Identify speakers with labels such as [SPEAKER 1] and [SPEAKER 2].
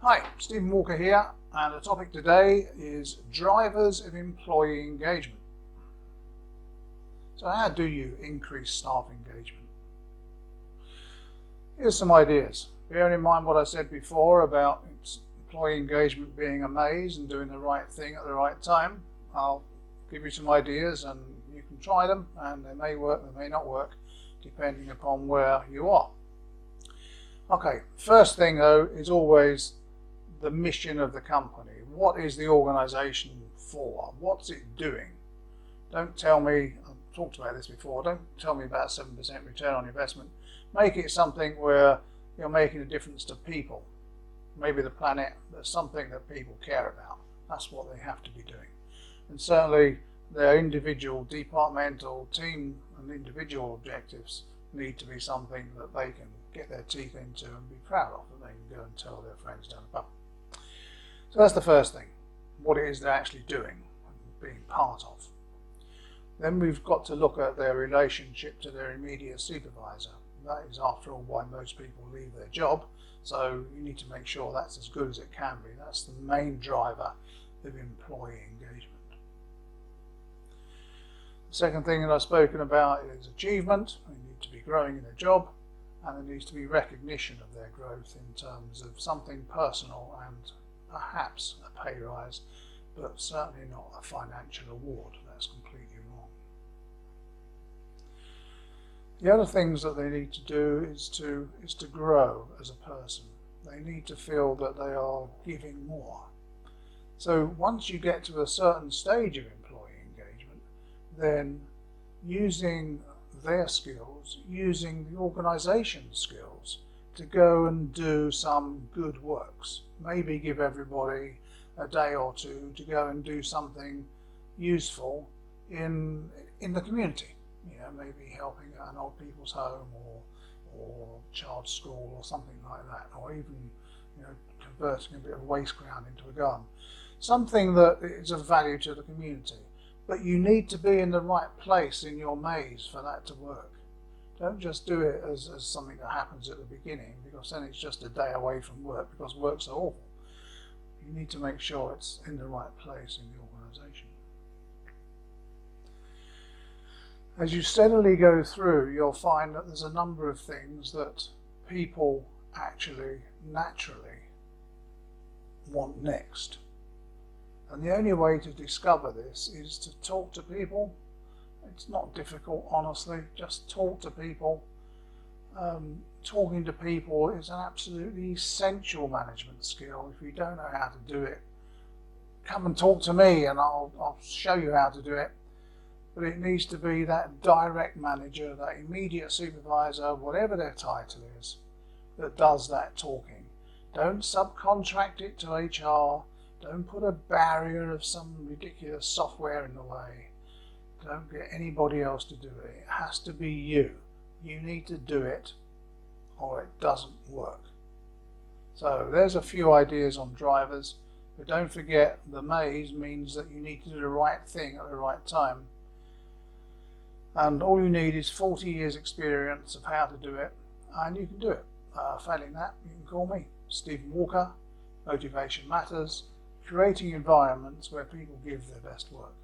[SPEAKER 1] Hi, Stephen Walker here, and the topic today is drivers of employee engagement. So how do you increase staff engagement? Here's some ideas. Bearing in mind what I said before about employee engagement being a maze and doing the right thing at the right time, I'll give you some ideas and you can try them, and they may work, they may not work, depending upon where you are. Okay, first thing though is always the mission of the company. What is the organization for? What's it doing? Don't tell me, I've talked about this before, don't tell me about 7% return on investment. Make it something where you're making a difference to people, maybe the planet, but something that people care about. That's what they have to be doing. And certainly their individual departmental, team and individual objectives need to be something that they can get their teeth into and be proud of, that they can go and tell their friends down the pub. So that's the first thing, what it is they're actually doing and being part of. Then we've got to look at their relationship to their immediate supervisor. That is, after all, why most people leave their job, so you need to make sure that's as good as it can be. That's the main driver of employee engagement. The second thing that I've spoken about is achievement. They need to be growing in their job, and there needs to be recognition of their growth in terms of something personal and perhaps a pay rise, but certainly not a financial award. That's completely wrong. The other things that they need to do is to grow as a person. They need to feel that they are giving more. So once you get to a certain stage of employee engagement, then using their skills, using the organisation's skills to go and do some good works. Maybe give everybody a day or two to go and do something useful in the community. You know, maybe helping at an old people's home or child's school or something like that, or even, you know, converting a bit of waste ground into a garden. Something that is of value to the community. But you need to be in the right place in your maze for that to work. Don't just do it as something that happens at the beginning, because then it's just a day away from work, because work's so awful. You need to make sure it's in the right place in the organisation. As you steadily go through, you'll find that there's a number of things that people actually naturally want next. And the only way to discover this is to talk to people. It's not difficult, honestly. Just talk to people. Talking to people is an absolutely essential management skill. If you don't know how to do it, come and talk to me and I'll show you how to do it. But it needs to be that direct manager, that immediate supervisor, whatever their title is, that does that talking. Don't subcontract it to HR. Don't put a barrier of some ridiculous software in the way. Don't get anybody else to do it. It has to be you. You need to do it or it doesn't work. So there's a few ideas on drivers, but don't forget the maze means that you need to do the right thing at the right time. And all you need is 40 years experience of how to do it, and you can do it. Failing that, you can call me, Stephen Walker. Motivation Matters, creating environments where people give their best work.